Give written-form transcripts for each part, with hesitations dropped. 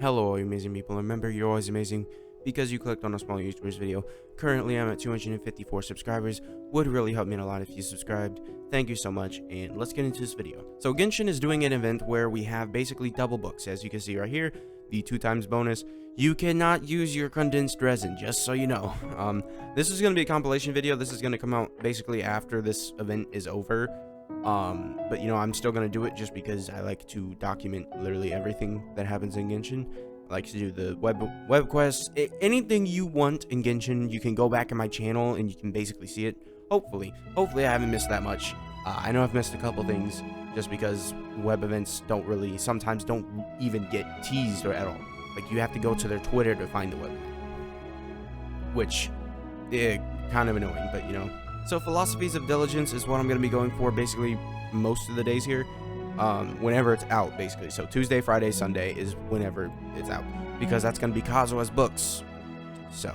Hello, all you amazing people. Remember, you're always amazing because you clicked on a small YouTuber's video. Currently, I'm at 254 subscribers. Would really help me a lot if you subscribed. Thank you so much, and let's get into this video. So, Genshin is doing an event where we have basically double books. As you can see right here, the 2x bonus. You cannot use your condensed resin, just so you know. This is going to be a compilation video. This is going to come out basically after this event is over. But you know, I'm still gonna do it just because I like to document literally everything that happens in Genshin. I like to do the web quests, anything you want in Genshin. You can go back in my channel and you can basically see it. Hopefully I haven't missed that much. I know I've missed a couple things just because web events sometimes don't even get teased or at all. Like, you have to go to their Twitter to find the web event, which kind of annoying, but you know. So philosophies of diligence is what I'm going to be going for basically most of the days here, whenever it's out basically. So Tuesday, Friday, Sunday is whenever it's out, because that's going to be Kazuha's books. So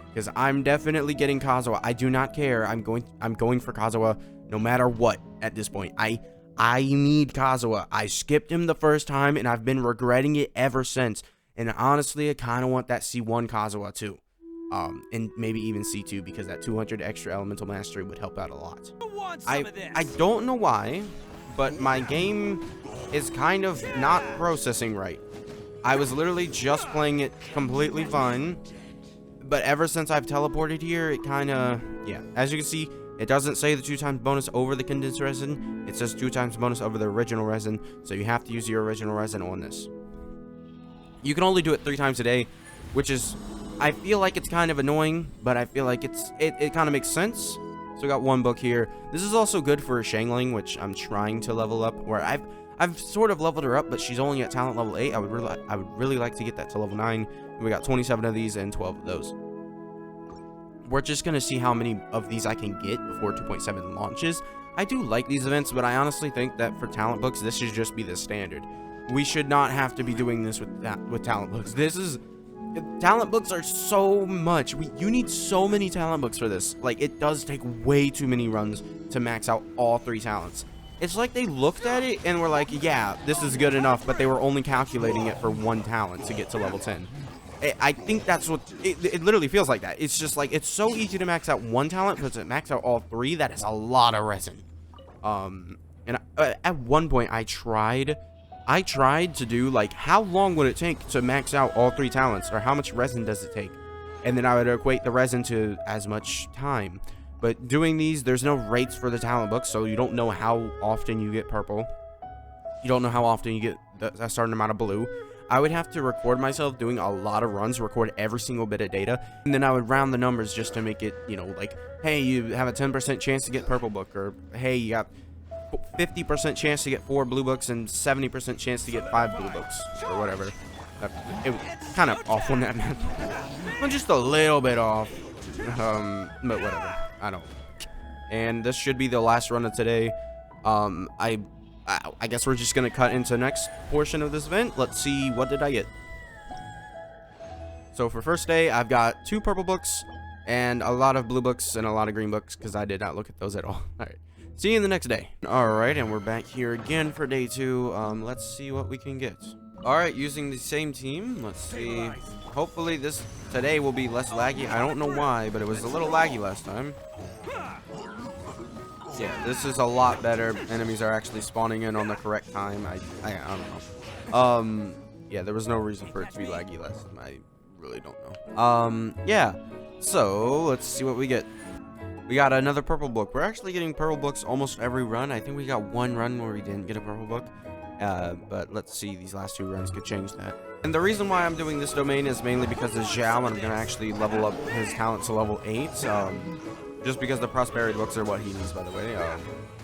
because I'm definitely getting Kazuha. I do not care. I'm going for Kazuha no matter what at this point. I need Kazuha. I skipped him the first time and I've been regretting it ever since. And honestly, I kind of want that C1 Kazuha too. And maybe even C2, because that 200 extra elemental mastery would help out a lot. I don't know why, but my game is kind of not processing right. I was literally just playing it completely fine, but ever since I've teleported here, it kind of, yeah. As you can see, it doesn't say the 2x bonus over the condensed resin. It says 2x bonus over the original resin, so you have to use your original resin on this. You can only do it 3 times a day, which is, I feel like it's kind of annoying, but I feel like it kind of makes sense. So we got one book here. This is also good for Shangling, which I'm trying to level up. Where I've sort of leveled her up, but she's only at talent level 8. I would really like to get that to level 9. We got 27 of these and 12 of those. We're just gonna see how many of these I can get before 2.7 launches. I do like these events, but I honestly think that for talent books, this should just be the standard. We should not have to be doing this with talent books. Talent books are so much. You need so many talent books for this. Like, it does take way too many runs to max out all 3 talents. It's like they looked at it and were like, yeah, this is good enough, but they were only calculating it for 1 talent to get to level 10. I think that's what it literally feels like. That it's just like, it's so easy to max out 1 talent, but to max out all 3, that is a lot of resin. And at one point I tried to do, like, how long would it take to max out all 3 talents, or how much resin does it take? And then I would equate the resin to as much time. But doing these, there's no rates for the talent books, so you don't know how often you get purple. You don't know how often you get a certain amount of blue. I would have to record myself doing a lot of runs, record every single bit of data, and then I would round the numbers just to make it, you know, like, hey, you have a 10% chance to get purple book, or hey, you got 50% chance to get 4 blue books and 70% chance to get 5 blue books, or whatever. It was kind of off on that math. I'm just a little bit off. But whatever. I don't. And this should be the last run of today. I guess we're just gonna cut into the next portion of this event. Let's see, what did I get? So for first day, I've got 2 purple books and a lot of blue books and a lot of green books, because I did not look at those at all. All right. See you in the next day. Alright, and we're back here again for day 2. Let's see what we can get. Alright, using the same team. Let's see. Hopefully today will be less laggy. I don't know why, but it was a little laggy last time. Yeah, this is a lot better. Enemies are actually spawning in on the correct time. I don't know. Yeah, there was no reason for it to be laggy last time. I really don't know. Yeah. So, let's see what we get. We got another purple book. We're actually getting purple books almost every run. I think we got 1 run where we didn't get a purple book. But let's see, these last 2 runs could change that. And the reason why I'm doing this domain is mainly because of Zhao, and I'm going to actually level up his talent to level 8. Just because the prosperity books are what he needs, by the way.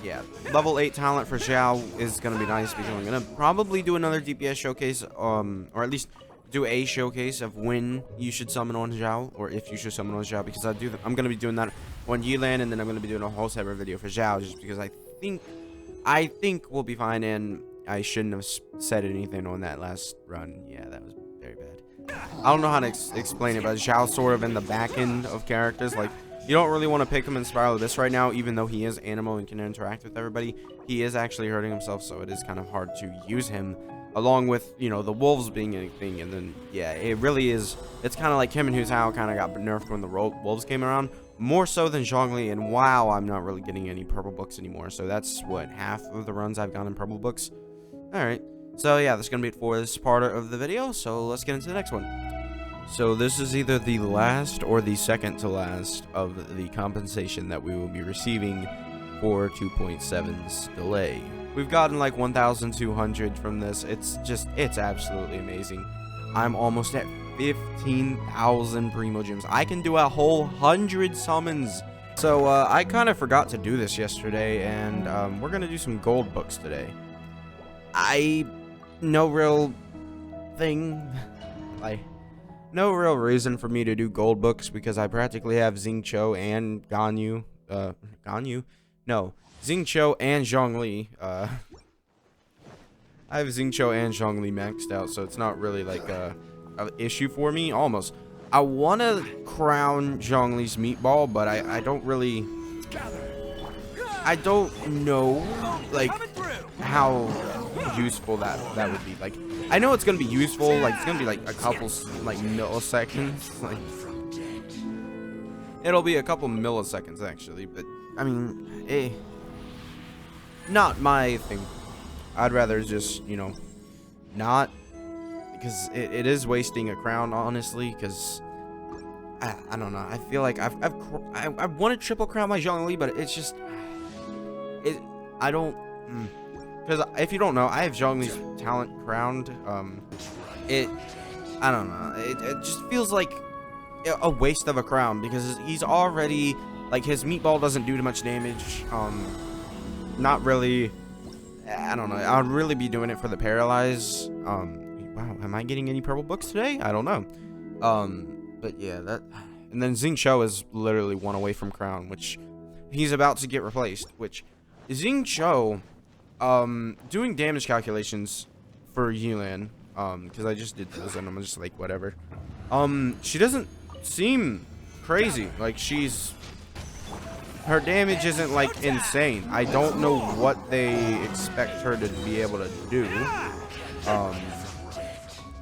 Yeah, level 8 talent for Zhao is going to be nice, because I'm going to probably do another DPS showcase, or at least do a showcase of when you should summon on Zhao, or if you should summon on Zhao, because I'm going to be doing that on Yilan, and then I'm going to be doing a whole separate video for Zhao, just because I think we'll be fine, and I shouldn't have said anything on that last run. Yeah, that was very bad. I don't know how to explain it, but Zhao's sort of in the back end of characters. Like, you don't really want to pick him in Spiral Abyss right now, even though he is Animo and can interact with everybody. He is actually hurting himself, so it is kind of hard to use him along with, you know, the wolves being a thing. And then, yeah, it really is. It's kind of like him and Who's How kind of got nerfed when the wolves came around. More so than Zhongli. And wow, I'm not really getting any purple books anymore. So that's, what, half of the runs I've gotten in purple books. Alright. So, yeah, that's going to be it for this part of the video. So, let's get into the next one. So, this is either the last or the second to last of the compensation that we will be receiving for 2.7's delay. We've gotten like 1,200 from this. It's absolutely amazing. I'm almost at 15,000 Primo Gems. I can do a whole 100 summons. So I kind of forgot to do this yesterday, and we're gonna do some gold books today. No real reason for me to do gold books because I practically have Xingqiu and Xingqiu and Zhongli. I have Xingqiu and Zhongli maxed out, so it's not really like an issue for me. Almost. I want to crown Zhongli's meatball, but I don't really. I don't know like how useful that would be. Like, I know it's gonna be useful. Like, it's gonna be like a couple like milliseconds. Like, it'll be a couple milliseconds actually, but I mean, not my thing. I'd rather just, you know, not, because it is wasting a crown, honestly, because I don't know. I feel like I want to triple crown my Zhongli, but it's just I don't, because if you don't know, I have Zhongli's talent crowned. I don't know. It just feels like a waste of a crown because he's already, like, his meatball doesn't do too much damage. Not really. I don't know. I would really be doing it for the paralyze. Wow, am I getting any purple books today? I don't know. But yeah, that. And then Xingqiu is literally one away from crown, which he's about to get replaced. Which Xingqiu, doing damage calculations for Yilan, because I just did those and I'm just like whatever. She doesn't seem crazy. Like, her damage isn't like insane. I don't know what they expect her to be able to do.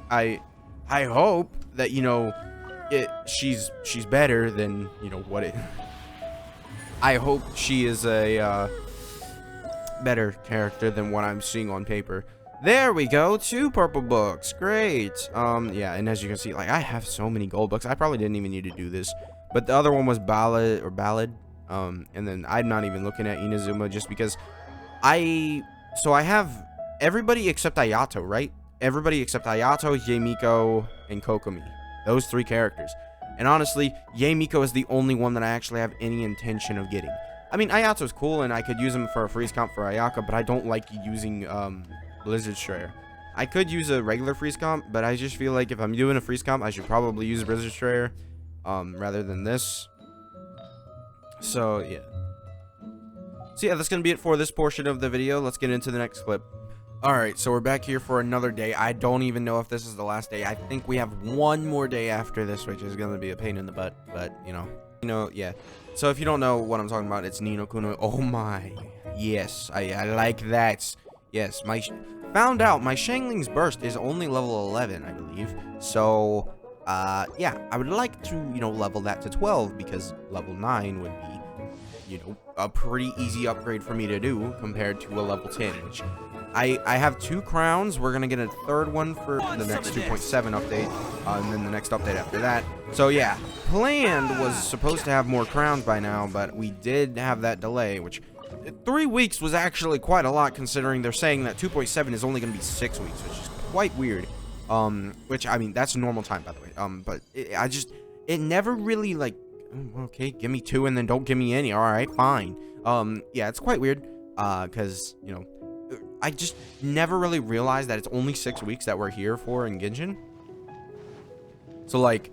I hope that, you know, she's better than, you know, what it. I hope she is a better character than what I'm seeing on paper. There we go, 2 purple books. Great. Yeah, and as you can see, like, I have so many gold books. I probably didn't even need to do this, but the other one was Ballad. And then I'm not even looking at Inazuma just because I have everybody except Ayato, right? Everybody except Ayato, Yaemiko, and Kokomi. Those 3 characters. And honestly, Yaemiko is the only one that I actually have any intention of getting. I mean, Ayato's cool, and I could use him for a freeze comp for Ayaka, but I don't like using Blizzard Strayer. I could use a regular freeze comp, but I just feel like if I'm doing a freeze comp, I should probably use Blizzard Strayer rather than this. So yeah, that's gonna be it for this portion of the video. Let's get into the next clip. Alright, so we're back here for another day. I don't even know if this is the last day. I think we have one more day after this, which is gonna be a pain in the butt, but you know, yeah. So if you don't know what I'm talking about, it's Ni no Kuni. Oh my, yes, I like that. Yes, found out my Shangling's burst is only level 11, I believe. So yeah, I would like to, you know, level that to 12 because level 9 would be, you know, a pretty easy upgrade for me to do compared to a level 10, which I have 2 crowns. We're gonna get a 3rd one for the next 2.7 update, and then the next update after that. So yeah, planned was supposed to have more crowns by now, but we did have that delay, which 3 weeks was actually quite a lot considering they're saying that 2.7 is only gonna be 6 weeks, which is quite weird. Which, I mean, that's normal time, by the way. But it never really, like, okay, give me 2 and then don't give me any. All right, fine. Yeah, it's quite weird. Cause, you know, I just never really realized that it's only 6 weeks that we're here for in Genshin. So, like,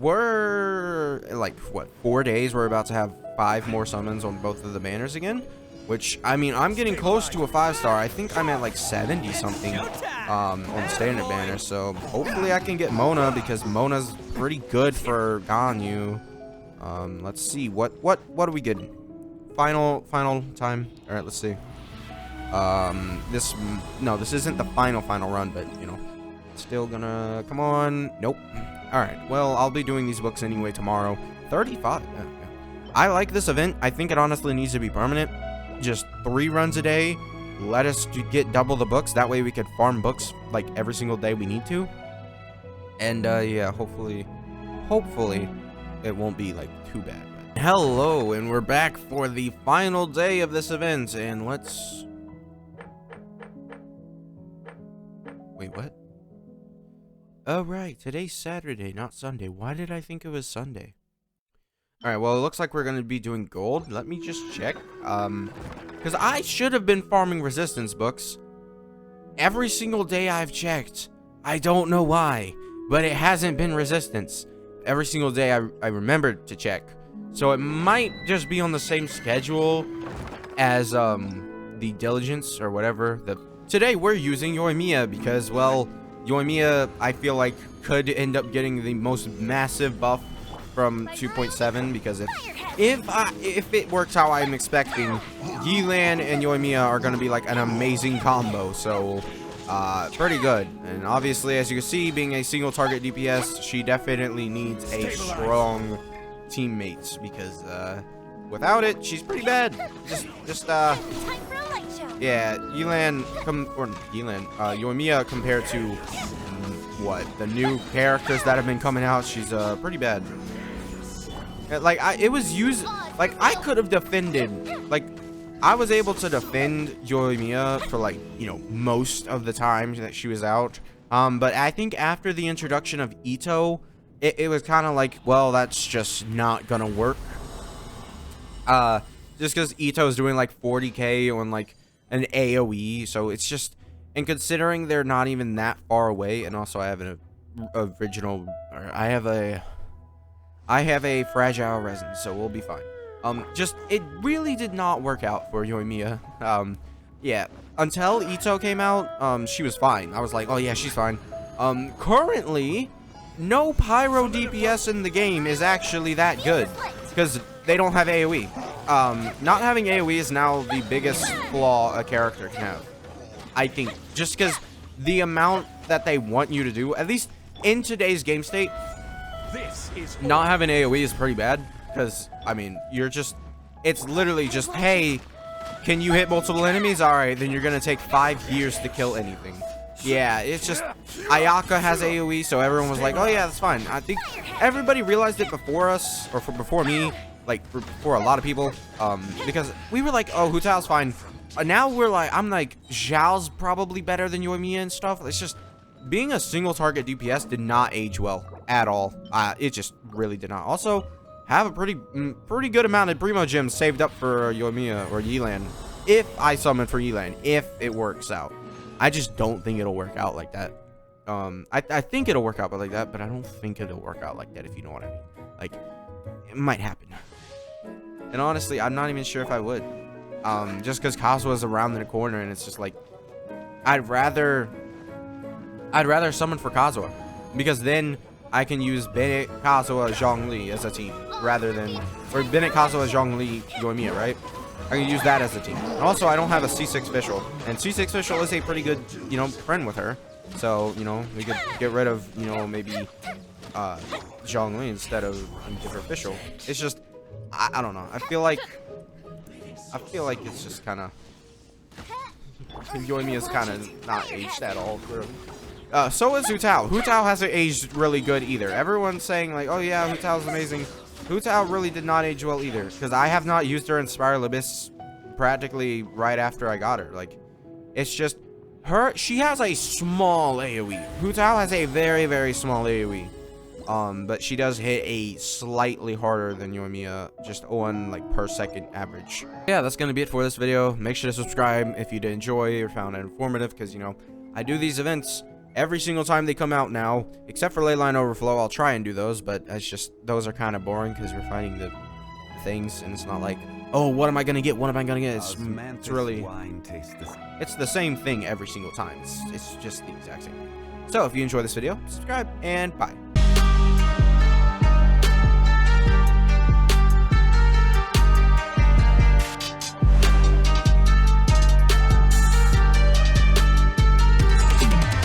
we're, like, what, 4 days? We're about to have 5 more summons on both of the banners again. Which, I mean, I'm getting close to a 5-star. I think I'm at like 70 something on the standard banner. So hopefully I can get Mona because Mona's pretty good for Ganyu. Let's see what are we getting? Final time. All right, let's see. This isn't the final run, but you know, still gonna, come on. Nope. All right, well, I'll be doing these books anyway tomorrow. 35. Yeah. I like this event. I think it honestly needs to be permanent. Just 3 runs a day. Let us get double the books. That way we could farm books like every single day we need to. And yeah, hopefully it won't be like too bad. Hello, and we're back for the final day of this event, and let's... Wait, what? Oh, right, today's Saturday, not Sunday. Why did I think it was Sunday? Alright, well, it looks like we're going to be doing gold. Let me just check. Because I should have been farming resistance books. Every single day I've checked. I don't know why, but it hasn't been resistance. Every single day I remembered to check. So it might just be on the same schedule as the diligence or whatever. Today we're using Yoimiya because, well, Yoimiya I feel like could end up getting the most massive buff from 2.7 because if it works how I'm expecting, Yelan and Yoimiya are going to be like an amazing combo. So pretty good. And obviously, as you can see, being a single target DPS, she definitely needs a strong teammates because without it, she's pretty bad. Yeah, Yoimiya compared to what the new characters that have been coming out, she's pretty bad. Like I could have defended, like I was able to defend Yoimiya for like, you know, most of the time that she was out. But I think after the introduction of Ito, it was kind of like, well, that's just not gonna work. Just because Ito's doing like 40k on like an AoE, so it's just, and considering they're not even that far away, and also I have I have a fragile resin, so we'll be fine. It really did not work out for Yoimiya. Yeah, until Ito came out, she was fine. I was like, oh yeah, she's fine. Currently, no pyro DPS in the game is actually that good because they don't have AoE. Not having AoE is now the biggest flaw a character can have, I think, just because the amount that they want you to do, at least in today's game state, not having AoE is pretty bad because, I mean, it's literally just, hey, can you hit multiple enemies? Alright, then you're gonna take 5 years to kill anything. Yeah, it's just, Ayaka has AoE, so everyone was like, oh yeah, that's fine. I think everybody realized it before us, or before me, like, before a lot of people, because we were like, oh, Hu Tao's fine. Now I'm like, Zhao's probably better than Yoimiya and stuff. It's just, being a single target DPS did not age well at all. It just really did not. Also, have a pretty good amount of Primo Gems saved up for Yoimiya or Yelan. If I summon for Yelan, if it works out. I just don't think it'll work out like that. I think it'll work out like that, but I don't think it'll work out like that, if you know what I mean. Like, it might happen. And honestly, I'm not even sure if I would. Just because Kazuha's around the corner, and it's just like, I'd rather summon for Kazuha, because then I can use Bennett, Kazuha, Zhongli as a team, rather than, or Bennett, Kazuha, Zhongli, Yoimiya, right? I can use that as a team. And also, I don't have a C6 Fischl, and C6 Fischl is a pretty good, you know, friend with her. So, you know, we could get rid of, you know, maybe Zhongli instead of give her Fischl. It's just, I don't know. I feel like it's just kind of, Yoimiya's kind of not aged at all, really. So is Hu Tao. Hu Tao hasn't aged really good either. Everyone's saying like, oh yeah, Hu Tao's amazing. Hu Tao really did not age well either, because I have not used her in Spiral Abyss practically right after I got her. Like, it's just she has a small AoE. Hu Tao has a very, very small AoE. But she does hit a slightly harder than Yoimiya, just on like per second average. Yeah, that's gonna be it for this video. Make sure to subscribe if you did enjoy or found it informative, because, you know, I do these events every single time they come out now, except for Leyline Overflow. I'll try and do those, but it's just, those are kind of boring because you're finding the things, and it's not like, oh, what am I gonna get? What am I gonna get? It's really, it's the same thing every single time. It's just the exact same thing. So if you enjoy this video, subscribe, and bye.